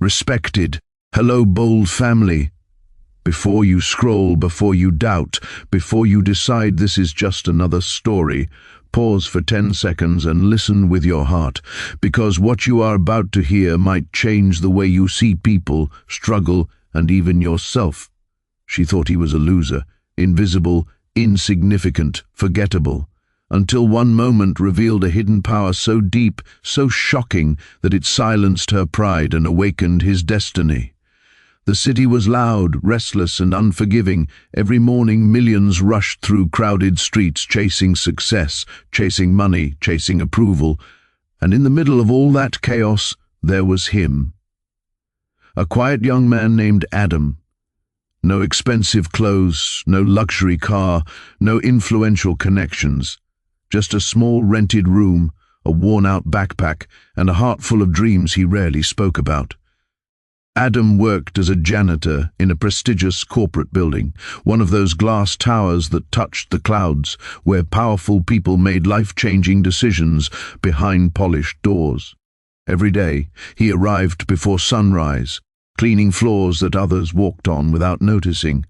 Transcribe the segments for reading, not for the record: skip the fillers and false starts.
respected. Hello, bold family. Before you scroll, before you doubt, before you decide this is just another story, pause for 10 seconds and listen with your heart, because what you are about to hear might change the way you see people, struggle, and even yourself. She thought he was a loser, invisible, insignificant, forgettable, until one moment revealed a hidden power so deep, so shocking, that it silenced her pride and awakened his destiny. The city was loud, restless, and unforgiving. Every morning millions rushed through crowded streets chasing success, chasing money, chasing approval. And in the middle of all that chaos, there was him. A quiet young man named Adam. No expensive clothes, no luxury car, no influential connections. Just a small rented room, a worn-out backpack, and a heart full of dreams he rarely spoke about. Adam worked as a janitor in a prestigious corporate building, one of those glass towers that touched the clouds, where powerful people made life-changing decisions behind polished doors. Every day, he arrived before sunrise, cleaning floors that others walked on without noticing,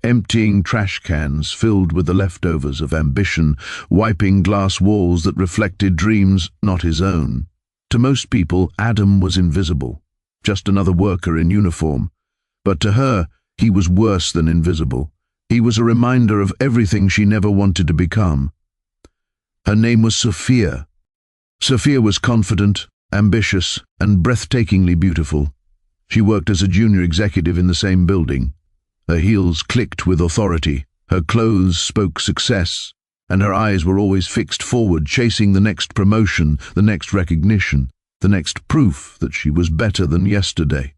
emptying trash cans filled with the leftovers of ambition, wiping glass walls that reflected dreams not his own. To most people, Adam was invisible. Just another worker in uniform. But to her, he was worse than invisible. He was a reminder of everything she never wanted to become. Her name was Sophia. Sophia was confident, ambitious, and breathtakingly beautiful. She worked as a junior executive in the same building. Her heels clicked with authority, her clothes spoke success, and her eyes were always fixed forward, chasing the next promotion, the next recognition, the next proof that she was better than yesterday.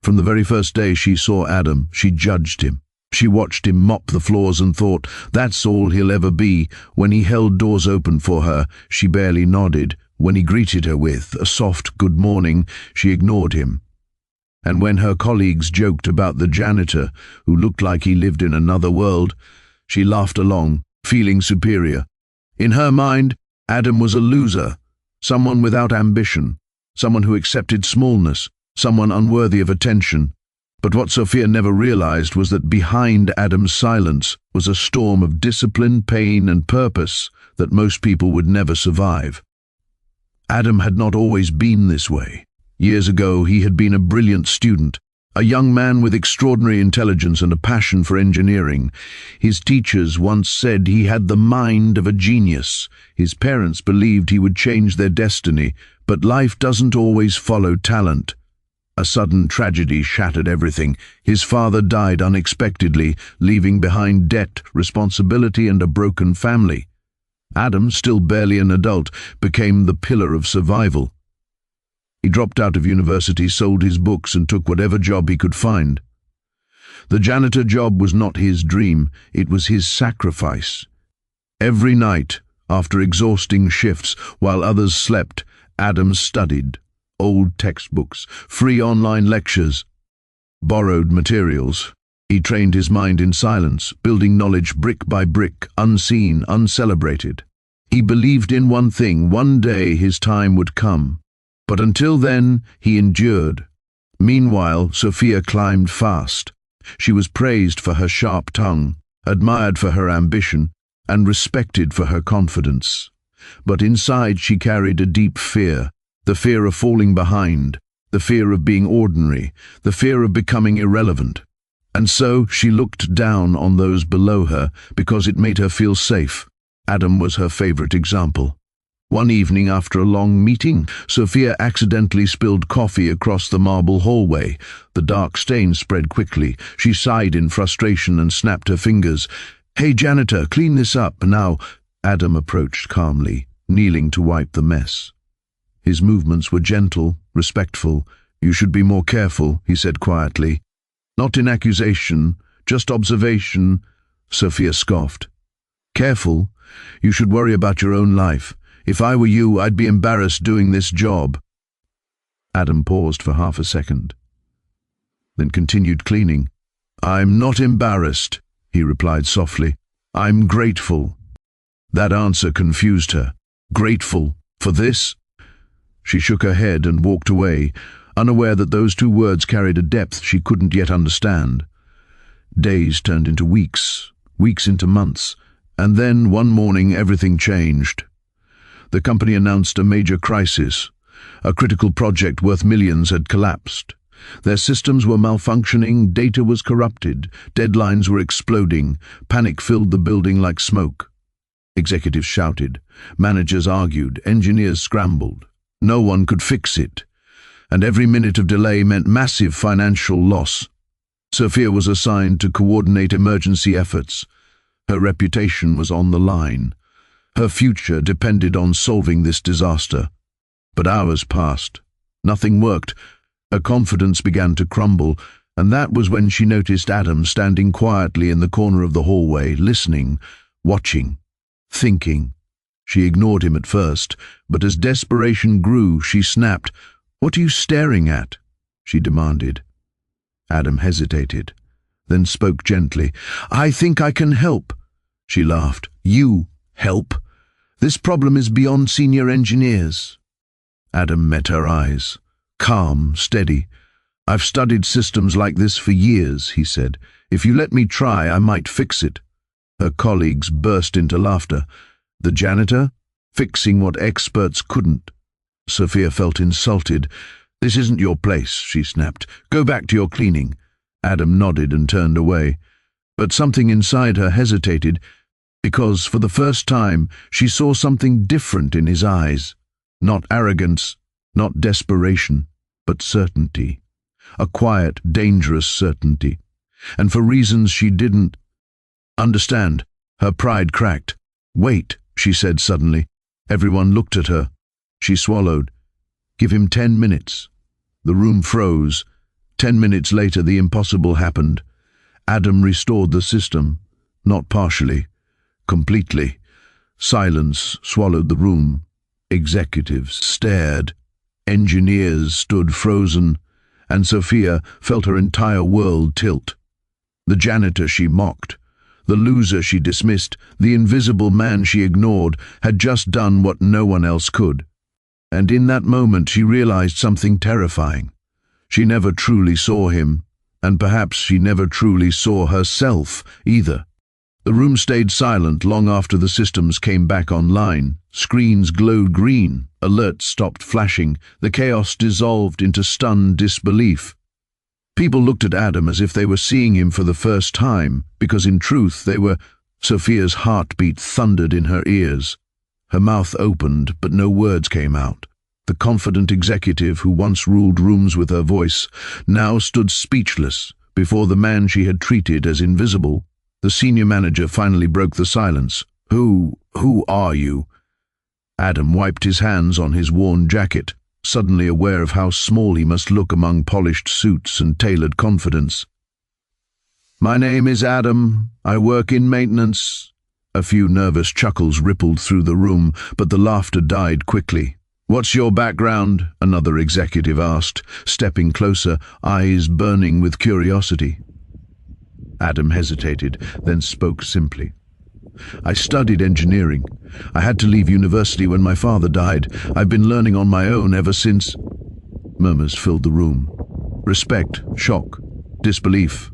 From the very first day she saw Adam, she judged him. She watched him mop the floors and thought, that's all he'll ever be. When he held doors open for her, she barely nodded. When he greeted her with a soft good morning, she ignored him. And when her colleagues joked about the janitor, who looked like he lived in another world, she laughed along, feeling superior. In her mind, Adam was a loser, someone without ambition, someone who accepted smallness, someone unworthy of attention. But what Sophia never realized was that behind Adam's silence was a storm of discipline, pain, and purpose that most people would never survive. Adam had not always been this way. Years ago, he had been a brilliant student, a young man with extraordinary intelligence and a passion for engineering. His teachers once said he had the mind of a genius. His parents believed he would change their destiny, but life doesn't always follow talent. A sudden tragedy shattered everything. His father died unexpectedly, leaving behind debt, responsibility, and a broken family. Adam, still barely an adult, became the pillar of survival. He dropped out of university, sold his books, and took whatever job he could find. The janitor job was not his dream, it was his sacrifice. Every night, after exhausting shifts, while others slept, Adam studied. Old textbooks, free online lectures, borrowed materials. He trained his mind in silence, building knowledge brick by brick, unseen, uncelebrated. He believed in one thing: one day his time would come. But until then, he endured. Meanwhile, Sophia climbed fast. She was praised for her sharp tongue, admired for her ambition, and respected for her confidence. But inside she carried a deep fear, the fear of falling behind, the fear of being ordinary, the fear of becoming irrelevant. And so she looked down on those below her because it made her feel safe. Adam was her favorite example. One evening after a long meeting, Sophia accidentally spilled coffee across the marble hallway. The dark stain spread quickly. She sighed in frustration and snapped her fingers. "Hey, janitor, clean this up now." Adam approached calmly, kneeling to wipe the mess. His movements were gentle, respectful. "You should be more careful," he said quietly. "Not in accusation, just observation," Sophia scoffed. "Careful? You should worry about your own life. If I were you, I'd be embarrassed doing this job." Adam paused for half a second, then continued cleaning. "I'm not embarrassed," he replied softly. "I'm grateful." That answer confused her. Grateful for this? She shook her head and walked away, unaware that those two words carried a depth she couldn't yet understand. Days turned into weeks, weeks into months, and then one morning everything changed. The company announced a major crisis. A critical project worth millions had collapsed. Their systems were malfunctioning, data was corrupted, deadlines were exploding, panic filled the building like smoke. Executives shouted, managers argued, engineers scrambled. No one could fix it, and every minute of delay meant massive financial loss. Sophia was assigned to coordinate emergency efforts. Her reputation was on the line. Her future depended on solving this disaster. But hours passed. Nothing worked. Her confidence began to crumble, and that was when she noticed Adam standing quietly in the corner of the hallway, listening, watching, thinking. She ignored him at first, but as desperation grew, she snapped. "What are you staring at?" she demanded. Adam hesitated, then spoke gently. "I think I can help." She laughed. "You help? This problem is beyond senior engineers." Adam met her eyes, calm, steady. "I've studied systems like this for years," he said. "If you let me try, I might fix it." Her colleagues burst into laughter. The janitor? Fixing what experts couldn't. Sophia felt insulted. "This isn't your place," she snapped. "Go back to your cleaning." Adam nodded and turned away. But something inside her hesitated, because for the first time she saw something different in his eyes. Not arrogance, not desperation, but certainty. A quiet, dangerous certainty. And for reasons she didn't understand, her pride cracked. "Wait," she said suddenly. Everyone looked at her. She swallowed. "Give him 10 minutes. The room froze. 10 minutes later, the impossible happened. Adam restored the system, not partially, completely. Silence swallowed the room. Executives stared. Engineers stood frozen, and Sophia felt her entire world tilt. The janitor she mocked, the loser she dismissed, the invisible man she ignored, had just done what no one else could. And in that moment she realized something terrifying. She never truly saw him, and perhaps she never truly saw herself either. The room stayed silent long after the systems came back online. Screens glowed green, alerts stopped flashing, the chaos dissolved into stunned disbelief. People looked at Adam as if they were seeing him for the first time, because in truth they were. Sophia's heartbeat thundered in her ears. Her mouth opened, but no words came out. The confident executive who once ruled rooms with her voice now stood speechless before the man she had treated as invisible. The senior manager finally broke the silence. Who are you?" Adam wiped his hands on his worn jacket, suddenly aware of how small he must look among polished suits and tailored confidence. "My name is Adam. I work in maintenance." A few nervous chuckles rippled through the room, but the laughter died quickly. "What's your background?" another executive asked, stepping closer, eyes burning with curiosity. Adam hesitated, then spoke simply. "I studied engineering. I had to leave university when my father died. I've been learning on my own ever since." Murmurs filled the room. Respect, shock, disbelief,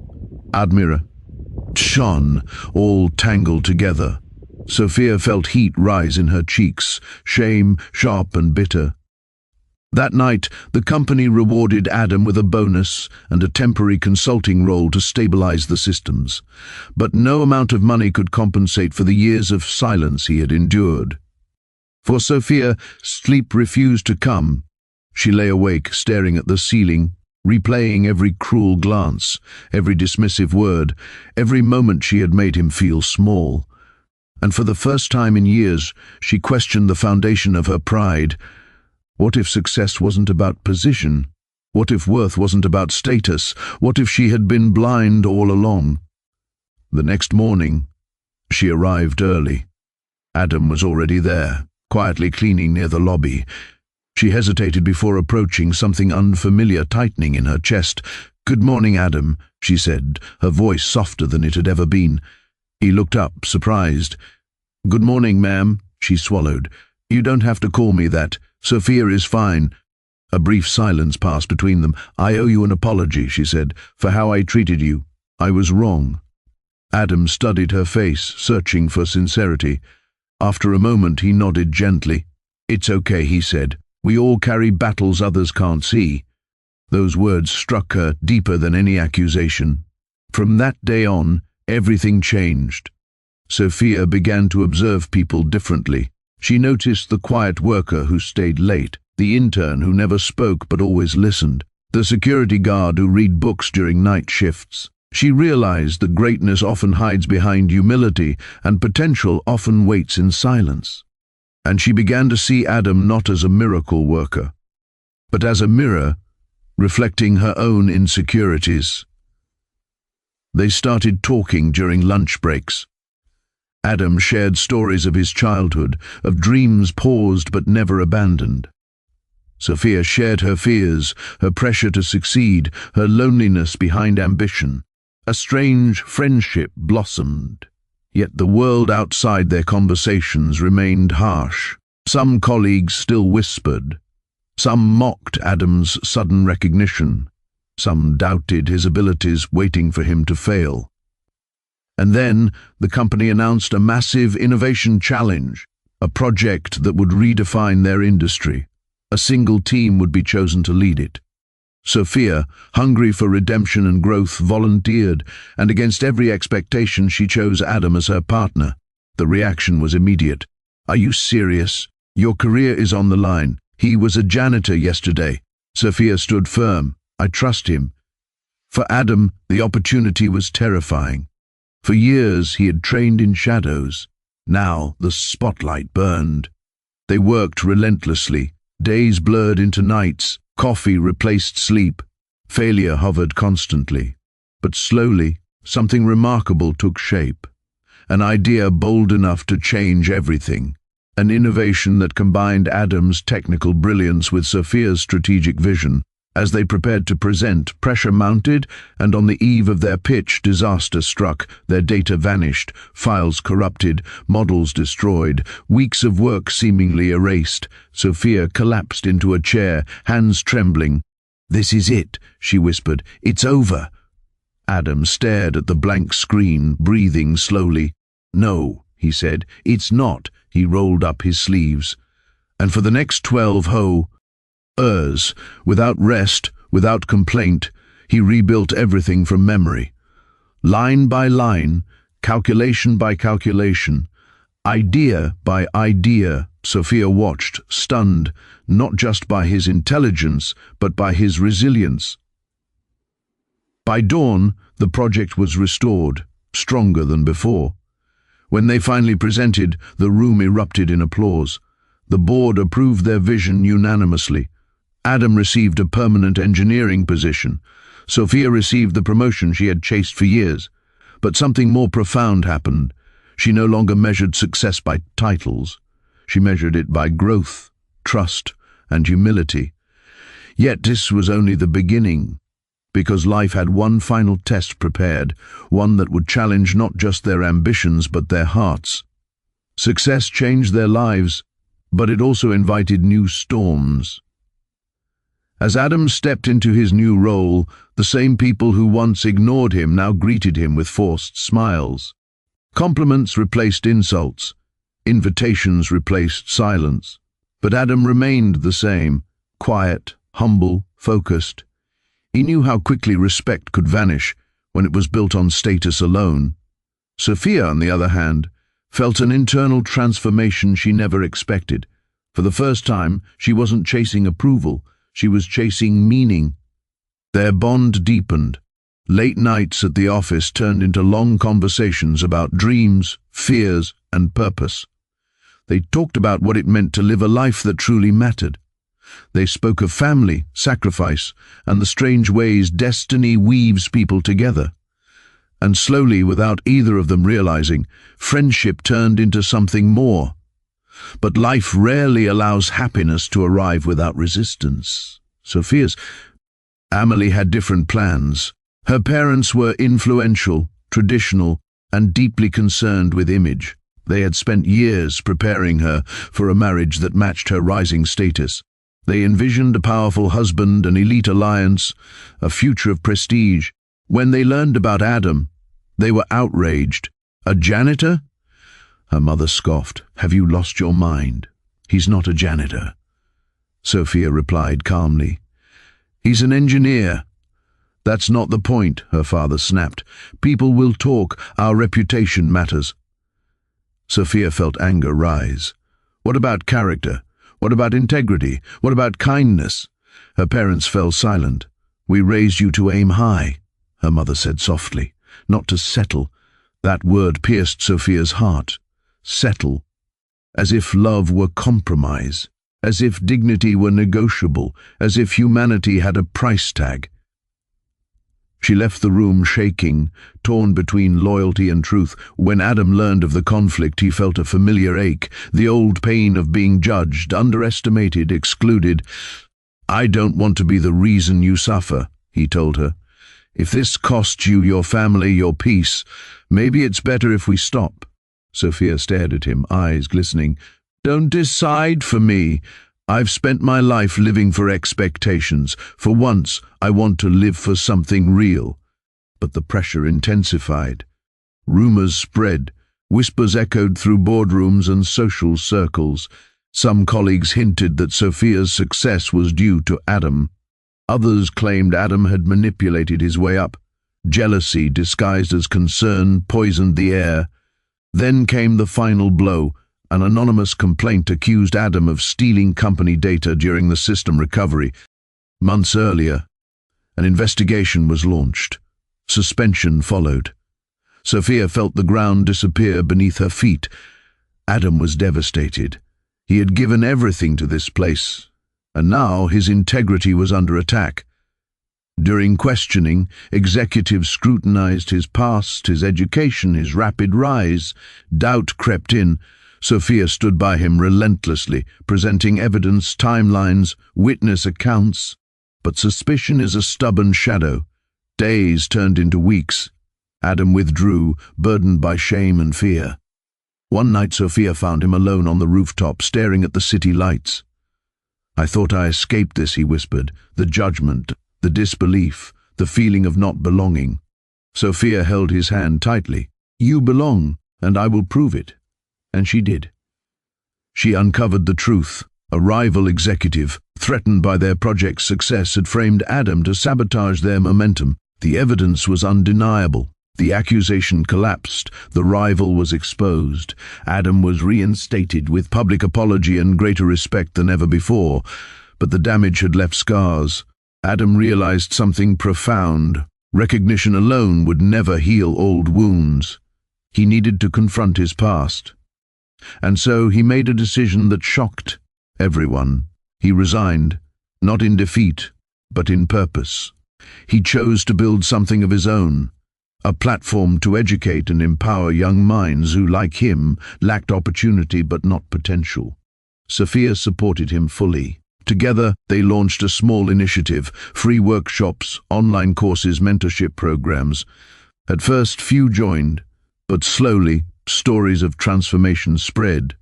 admiration, all tangled together. Sophia felt heat rise in her cheeks, shame sharp and bitter. That night, the company rewarded Adam with a bonus and a temporary consulting role to stabilize the systems. But no amount of money could compensate for the years of silence he had endured. For Sophia, sleep refused to come. She lay awake, staring at the ceiling, replaying every cruel glance, every dismissive word, every moment she had made him feel small. And for the first time in years, she questioned the foundation of her pride. What if success wasn't about position? What if worth wasn't about status? What if she had been blind all along? The next morning, she arrived early. Adam was already there, quietly cleaning near the lobby. She hesitated before approaching, something unfamiliar tightening in her chest. "Good morning, Adam," she said, her voice softer than it had ever been. He looked up, surprised. "Good morning, ma'am," she swallowed. "You don't have to call me that. Sophia is fine." A brief silence passed between them. "I owe you an apology," she said, "for how I treated you. I was wrong." Adam studied her face, searching for sincerity. After a moment, he nodded gently. "It's okay," he said. "We all carry battles others can't see." Those words struck her deeper than any accusation. From that day on, everything changed. Sophia began to observe people differently. She noticed the quiet worker who stayed late, the intern who never spoke but always listened, the security guard who read books during night shifts. She realized that greatness often hides behind humility, and potential often waits in silence. And she began to see Adam not as a miracle worker, but as a mirror reflecting her own insecurities. They started talking during lunch breaks. Adam shared stories of his childhood, of dreams paused but never abandoned. Sophia shared her fears, her pressure to succeed, her loneliness behind ambition. A strange friendship blossomed. Yet the world outside their conversations remained harsh. Some colleagues still whispered. Some mocked Adam's sudden recognition. Some doubted his abilities, waiting for him to fail. And then the company announced a massive innovation challenge, a project that would redefine their industry. A single team would be chosen to lead it. Sophia, hungry for redemption and growth, volunteered, and against every expectation she chose Adam as her partner. The reaction was immediate. "Are you serious? Your career is on the line. He was a janitor yesterday." Sophia stood firm. "I trust him." For Adam, the opportunity was terrifying. For years he had trained in shadows. Now the spotlight burned. They worked relentlessly. Days blurred into nights. Coffee replaced sleep. Failure hovered constantly. But slowly, something remarkable took shape. An idea bold enough to change everything. An innovation that combined Adam's technical brilliance with Sophia's strategic vision. As they prepared to present, pressure mounted, and on the eve of their pitch, disaster struck. Their data vanished, files corrupted, models destroyed, weeks of work seemingly erased. Sophia collapsed into a chair, hands trembling. "This is it," she whispered. "It's over." Adam stared at the blank screen, breathing slowly. "No," he said, "it's not." He rolled up his sleeves. And for the next 12 hours, without rest, without complaint, he rebuilt everything from memory. Line by line, calculation by calculation, idea by idea, Sophia watched, stunned, not just by his intelligence, but by his resilience. By dawn, the project was restored, stronger than before. When they finally presented, the room erupted in applause. The board approved their vision unanimously. Adam received a permanent engineering position. Sophia received the promotion she had chased for years. But something more profound happened. She no longer measured success by titles. She measured it by growth, trust, and humility. Yet this was only the beginning, because life had one final test prepared, one that would challenge not just their ambitions but their hearts. Success changed their lives, but it also invited new storms. As Adam stepped into his new role, the same people who once ignored him now greeted him with forced smiles. Compliments replaced insults. Invitations replaced silence. But Adam remained the same, quiet, humble, focused. He knew how quickly respect could vanish when it was built on status alone. Sophia, on the other hand, felt an internal transformation she never expected. For the first time, she wasn't chasing approval. She was chasing meaning. Their bond deepened. Late nights at the office turned into long conversations about dreams, fears, and purpose. They talked about what it meant to live a life that truly mattered. They spoke of family, sacrifice, and the strange ways destiny weaves people together. And slowly, without either of them realizing, friendship turned into something more. But life rarely allows happiness to arrive without resistance. Sophia's family had different plans. Her parents were influential, traditional, and deeply concerned with image. They had spent years preparing her for a marriage that matched her rising status. They envisioned a powerful husband, an elite alliance, a future of prestige. When they learned about Adam, they were outraged. A janitor? Her mother scoffed. Have you lost your mind? He's not a janitor. Sophia replied calmly. He's an engineer. That's not the point, her father snapped. People will talk. Our reputation matters. Sophia felt anger rise. What about character? What about integrity? What about kindness? Her parents fell silent. We raised you to aim high, her mother said softly, not to settle. That word pierced Sophia's heart. Settle. As if love were compromise. As if dignity were negotiable. As if humanity had a price tag. She left the room shaking, torn between loyalty and truth. When Adam learned of the conflict, he felt a familiar ache, the old pain of being judged, underestimated, excluded. I don't want to be the reason you suffer, he told her. If this costs you, your family, your peace, maybe it's better if we stop. Sophia stared at him, eyes glistening. Don't decide for me. I've spent my life living for expectations. For once, I want to live for something real. But the pressure intensified. Rumors spread. Whispers echoed through boardrooms and social circles. Some colleagues hinted that Sophia's success was due to Adam. Others claimed Adam had manipulated his way up. Jealousy, disguised as concern, poisoned the air. Then came the final blow. An anonymous complaint accused Adam of stealing company data during the system recovery. Months earlier, an investigation was launched. Suspension followed. Sophia felt the ground disappear beneath her feet. Adam was devastated. He had given everything to this place, and now his integrity was under attack. During questioning, executives scrutinized his past, his education, his rapid rise. Doubt crept in. Sophia stood by him relentlessly, presenting evidence, timelines, witness accounts. But suspicion is a stubborn shadow. Days turned into weeks. Adam withdrew, burdened by shame and fear. One night Sophia found him alone on the rooftop, staring at the city lights. I thought I escaped this, he whispered, the judgment, the disbelief, the feeling of not belonging. Sophia held his hand tightly. You belong, and I will prove it. And she did. She uncovered the truth. A rival executive, threatened by their project's success, had framed Adam to sabotage their momentum. The evidence was undeniable. The accusation collapsed. The rival was exposed. Adam was reinstated with public apology and greater respect than ever before. But the damage had left scars. Adam realized something profound. Recognition alone would never heal old wounds. He needed to confront his past. And so he made a decision that shocked everyone. He resigned, not in defeat, but in purpose. He chose to build something of his own, a platform to educate and empower young minds who, like him, lacked opportunity but not potential. Sophia supported him fully. Together, they launched a small initiative, free workshops, online courses, mentorship programs. At first, few joined, but slowly, stories of transformation spread.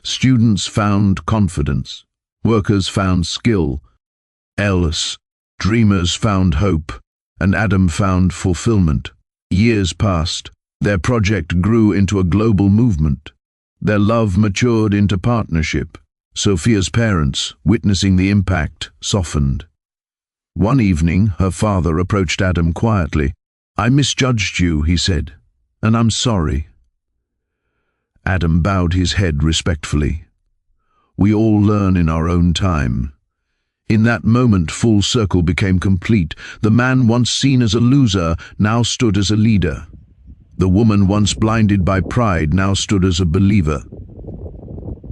Students found confidence. Workers found skill. Dreamers found hope. And Adam found fulfillment. Years passed. Their project grew into a global movement. Their love matured into partnership. Sophia's parents, witnessing the impact, softened. One evening, her father approached Adam quietly. I misjudged you, he said, and I'm sorry. Adam bowed his head respectfully. We all learn in our own time. In that moment, full circle became complete. The man once seen as a loser now stood as a leader. The woman once blinded by pride now stood as a believer.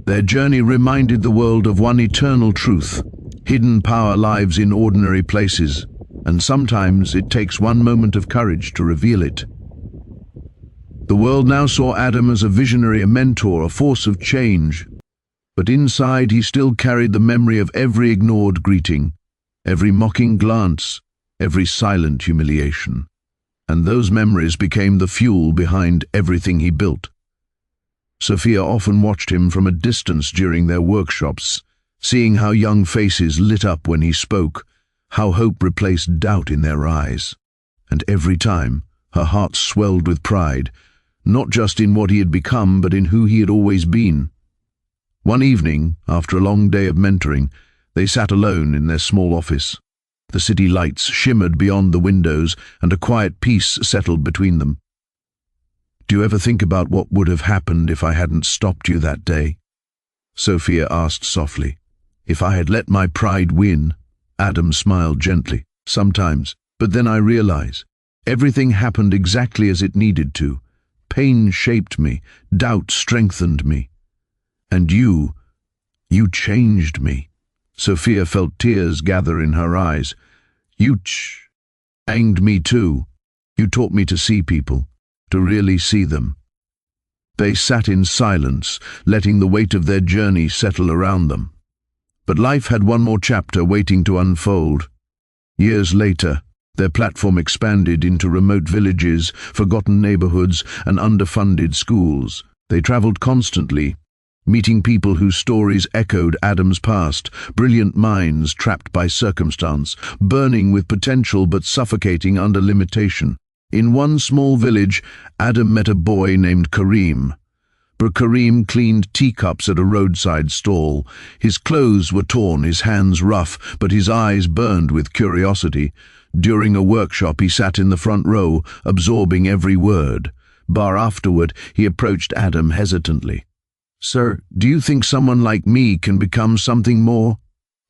Their journey reminded the world of one eternal truth. Hidden power lives in ordinary places, and sometimes it takes one moment of courage to reveal it. The world now saw Adam as a visionary, a mentor, a force of change. But inside he still carried the memory of every ignored greeting, every mocking glance, every silent humiliation. And those memories became the fuel behind everything he built. Sophia often watched him from a distance during their workshops, seeing how young faces lit up when he spoke, how hope replaced doubt in their eyes. And every time, her heart swelled with pride, not just in what he had become, but in who he had always been. One evening, after a long day of mentoring, they sat alone in their small office. The city lights shimmered beyond the windows, and a quiet peace settled between them. "Do you ever think about what would have happened if I hadn't stopped you that day?" Sophia asked softly. "If I had let my pride win?" Adam smiled gently. "Sometimes, but then I realize everything happened exactly as it needed to. Pain shaped me, doubt strengthened me. And you changed me." Sophia felt tears gather in her eyes. "You changed me too. You taught me to see people, to really see them." They sat in silence, letting the weight of their journey settle around them. But life had one more chapter waiting to unfold. Years later, their platform expanded into remote villages, forgotten neighborhoods, and underfunded schools. They traveled constantly, meeting people whose stories echoed Adam's past, brilliant minds trapped by circumstance, burning with potential but suffocating under limitation. In one small village, Adam met a boy named Kareem. Kareem cleaned teacups at a roadside stall. His clothes were torn, his hands rough, but his eyes burned with curiosity. During a workshop, he sat in the front row, absorbing every word. Afterward, he approached Adam hesitantly. "Sir, do you think someone like me can become something more?"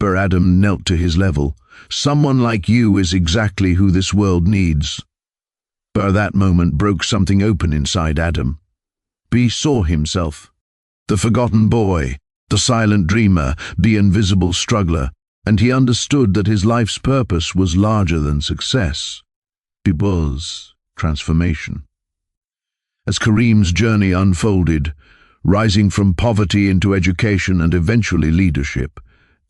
Adam knelt to his level. "Someone like you is exactly who this world needs." That moment broke something open inside Adam. He saw himself, the forgotten boy, the silent dreamer, the invisible struggler, and he understood that his life's purpose was larger than success. It was transformation. As Kareem's journey unfolded, rising from poverty into education and eventually leadership,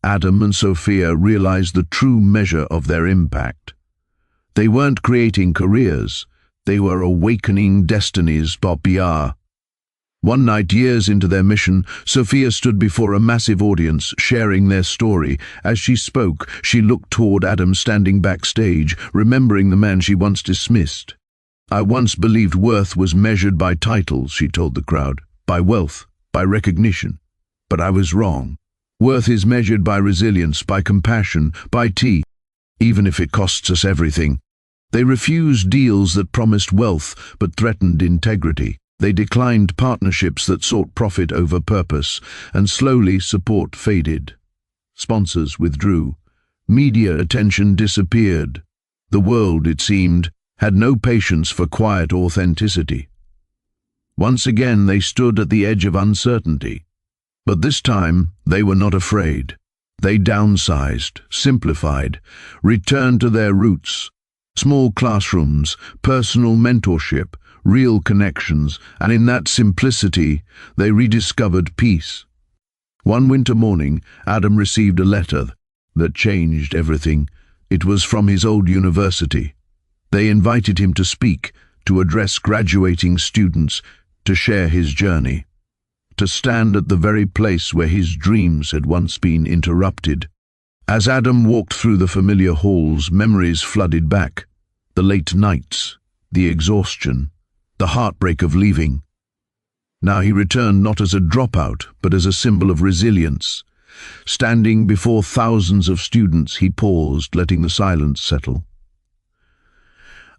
Adam and Sophia realized the true measure of their impact. They weren't creating careers, they were awakening destinies. One night, years into their mission, Sophia stood before a massive audience, sharing their story. As she spoke, she looked toward Adam standing backstage, remembering the man she once dismissed. "I once believed worth was measured by titles," she told the crowd, "by wealth, by recognition. But I was wrong. Worth is measured by resilience, by compassion, by even if it costs us everything." They refused deals that promised wealth but threatened integrity. They declined partnerships that sought profit over purpose, and slowly support faded. Sponsors withdrew. Media attention disappeared. The world, it seemed, had no patience for quiet authenticity. Once again they stood at the edge of uncertainty. But this time they were not afraid. They downsized, simplified, returned to their roots. Small classrooms, personal mentorship, real connections, and in that simplicity they rediscovered peace. One winter morning, Adam received a letter that changed everything. It was from his old university. They invited him to speak, to address graduating students, to share his journey, to stand at the very place where his dreams had once been interrupted. As Adam walked through the familiar halls, memories flooded back. The late nights, the exhaustion, the heartbreak of leaving. Now he returned not as a dropout, but as a symbol of resilience. Standing before thousands of students, he paused, letting the silence settle.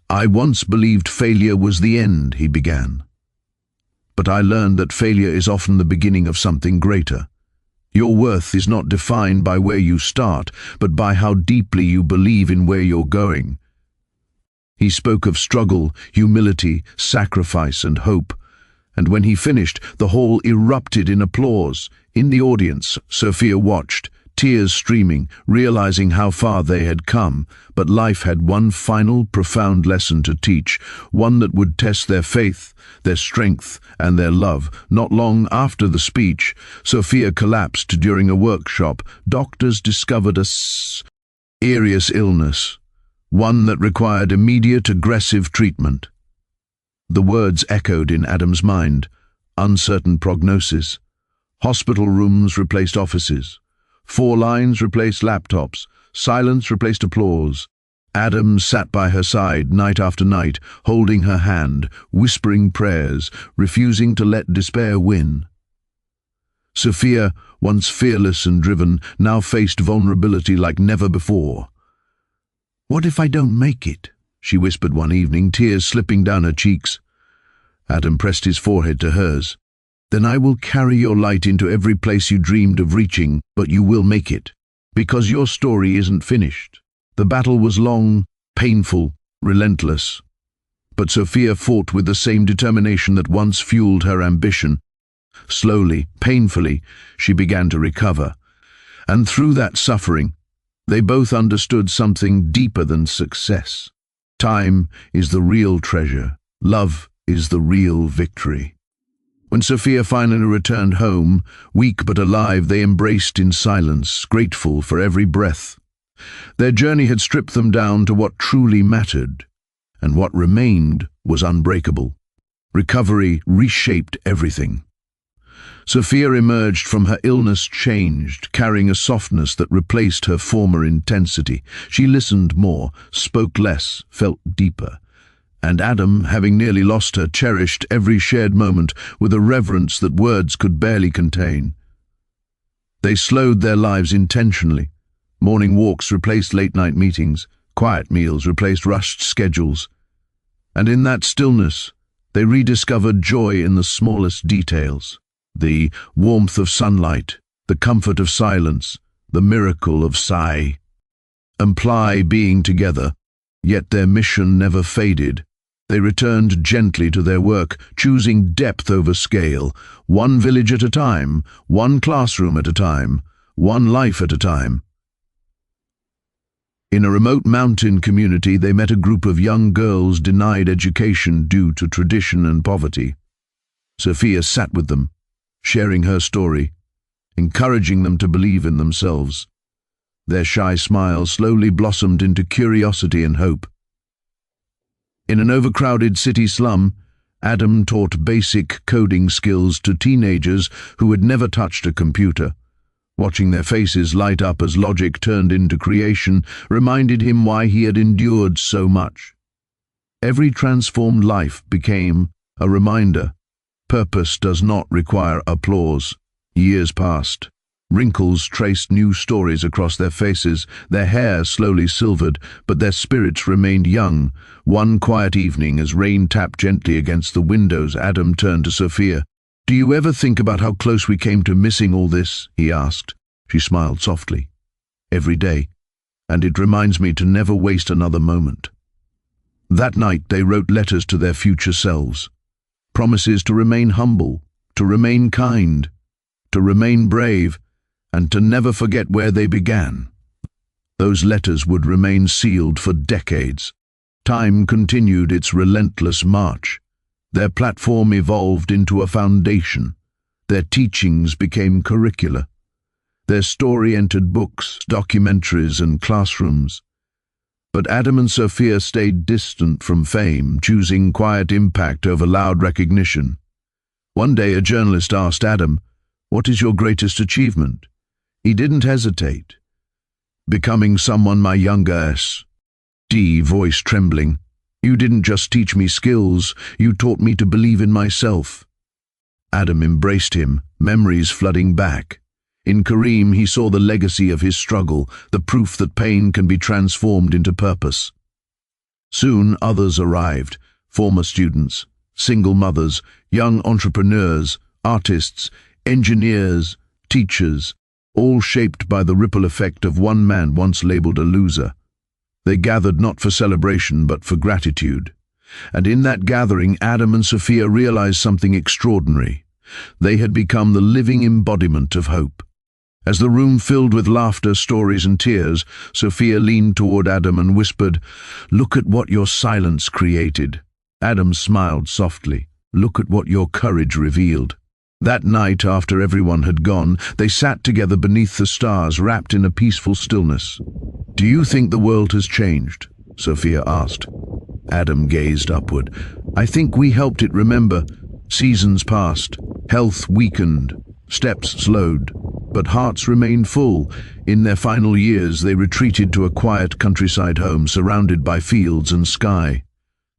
"I once believed failure was the end," he began. "But I learned that failure is often the beginning of something greater. Your worth is not defined by where you start, but by how deeply you believe in where you're going." He spoke of struggle, humility, sacrifice, and hope. And when he finished, the hall erupted in applause. In the audience, Sophia watched, tears streaming, realizing how far they had come. But life had one final, profound lesson to teach, one that would test their faith, their strength, and their love. Not long after the speech, Sophia collapsed during a workshop. Doctors discovered a serious illness, one that required immediate aggressive treatment. The words echoed in Adam's mind: uncertain prognosis. Hospital rooms replaced offices. 4 lines replaced laptops. Silence replaced applause. Adam sat by her side night after night, holding her hand, whispering prayers, refusing to let despair win. Sophia, once fearless and driven, now faced vulnerability like never before. "What if I don't make it?" she whispered one evening, tears slipping down her cheeks. Adam pressed his forehead to hers. "Then I will carry your light into every place you dreamed of reaching, but you will make it. Because your story isn't finished." The battle was long, painful, relentless. But Sophia fought with the same determination that once fueled her ambition. Slowly, painfully, she began to recover. And through that suffering, they both understood something deeper than success. Time is the real treasure. Love is the real victory. When Sophia finally returned home, weak but alive, they embraced in silence, grateful for every breath. Their journey had stripped them down to what truly mattered, and what remained was unbreakable. Recovery reshaped everything. Sophia emerged from her illness changed, carrying a softness that replaced her former intensity. She listened more, spoke less, felt deeper. And Adam, having nearly lost her, cherished every shared moment with a reverence that words could barely contain. They slowed their lives intentionally. Morning walks replaced late-night meetings. Quiet meals replaced rushed schedules. And in that stillness, they rediscovered joy in the smallest details. The warmth of sunlight, the comfort of silence, the miracle of sigh. Imply being together, yet their mission never faded. They returned gently to their work, choosing depth over scale, one village at a time, one classroom at a time, one life at a time. In a remote mountain community, they met a group of young girls denied education due to tradition and poverty. Sophia sat with them, sharing her story, encouraging them to believe in themselves. Their shy smiles slowly blossomed into curiosity and hope. In an overcrowded city slum, Adam taught basic coding skills to teenagers who had never touched a computer. Watching their faces light up as logic turned into creation reminded him why he had endured so much. Every transformed life became a reminder. Purpose does not require applause. Years passed. Wrinkles traced new stories across their faces. Their hair slowly silvered, but their spirits remained young. One quiet evening, as rain tapped gently against the windows, Adam turned to Sophia. "Do you ever think about how close we came to missing all this?" he asked. She smiled softly. "Every day, and it reminds me to never waste another moment." That night they wrote letters to their future selves. Promises to remain humble, to remain kind, to remain brave, and to never forget where they began. Those letters would remain sealed for decades. Time continued its relentless march. Their platform evolved into a foundation. Their teachings became curricula. Their story entered books, documentaries, and classrooms. But Adam and Sophia stayed distant from fame, choosing quiet impact over loud recognition. One day a journalist asked Adam, "What is your greatest achievement?" He didn't hesitate. "Becoming someone my younger S.D. voice trembling. "You didn't just teach me skills, you taught me to believe in myself." Adam embraced him, memories flooding back. In Kareem he saw the legacy of his struggle, the proof that pain can be transformed into purpose. Soon others arrived, former students, single mothers, young entrepreneurs, artists, engineers, teachers, all shaped by the ripple effect of one man once labeled a loser. They gathered not for celebration but for gratitude. And in that gathering, Adam and Sophia realized something extraordinary. They had become the living embodiment of hope. As the room filled with laughter, stories, and tears, Sophia leaned toward Adam and whispered, "Look at what your silence created." Adam smiled softly. "Look at what your courage revealed." That night, after everyone had gone, they sat together beneath the stars, wrapped in a peaceful stillness. "Do you think the world has changed?" Sophia asked. Adam gazed upward. "I think we helped it remember. Seasons passed, health weakened, steps slowed. but hearts remained full. In their final years, they retreated to a quiet countryside home surrounded by fields and sky.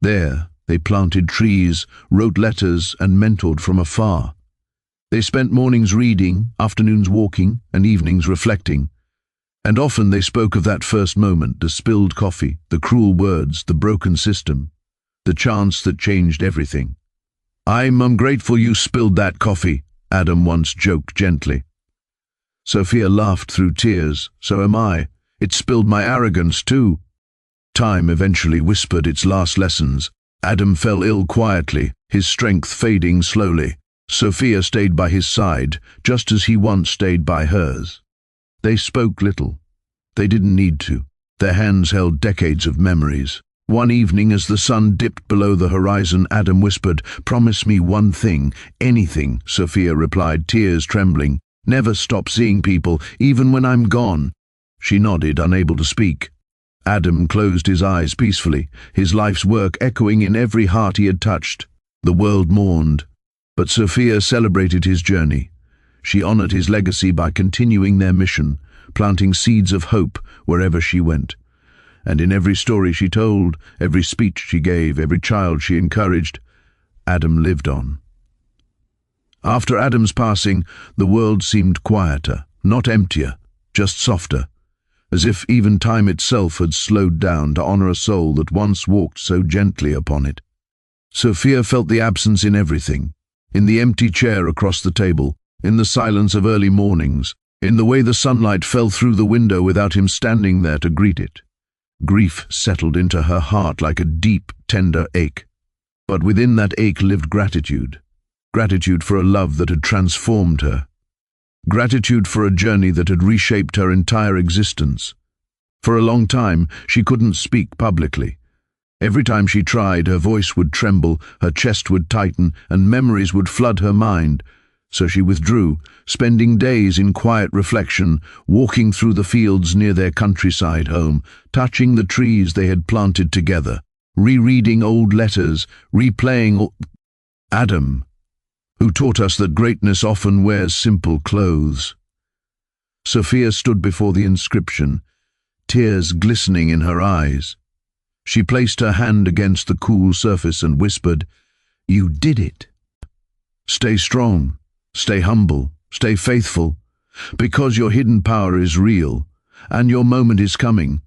There, they planted trees, wrote letters, and mentored from afar. They spent mornings reading, afternoons walking, and evenings reflecting. And often they spoke of that first moment, the spilled coffee, the cruel words, the broken system, the chance that changed everything. "I'm grateful you spilled that coffee," Adam once joked gently. Sophia laughed through tears. "So am I. It spilled my arrogance too." Time eventually whispered its last lessons. Adam fell ill quietly, his strength fading slowly. Sophia stayed by his side, just as he once stayed by hers. They spoke little. They didn't need to. Their hands held decades of memories. One evening, as the sun dipped below the horizon, Adam whispered, "Promise me one thing." "Anything," Sophia replied, tears trembling. "Never stop seeing people, even when I'm gone." She nodded, unable to speak. Adam closed his eyes peacefully, his life's work echoing in every heart he had touched. The world mourned, but Sophia celebrated his journey. She honored his legacy by continuing their mission, planting seeds of hope wherever she went. And in every story she told, every speech she gave, every child she encouraged, Adam lived on. After Adam's passing, the world seemed quieter, not emptier, just softer, as if even time itself had slowed down to honor a soul that once walked so gently upon it. Sophia felt the absence in everything, in the empty chair across the table, in the silence of early mornings, in the way the sunlight fell through the window without him standing there to greet it. Grief settled into her heart like a deep, tender ache. But within that ache lived gratitude. Gratitude for a love that had transformed her. Gratitude for a journey that had reshaped her entire existence. For a long time, she couldn't speak publicly. Every time she tried, her voice would tremble, her chest would tighten, and memories would flood her mind. So she withdrew, spending days in quiet reflection, walking through the fields near their countryside home, touching the trees they had planted together, rereading old letters, replaying Adam, who taught us that greatness often wears simple clothes. Sophia stood before the inscription, tears glistening in her eyes. She placed her hand against the cool surface and whispered, "You did it. Stay strong. Stay humble, stay faithful, because your hidden power is real, and your moment is coming.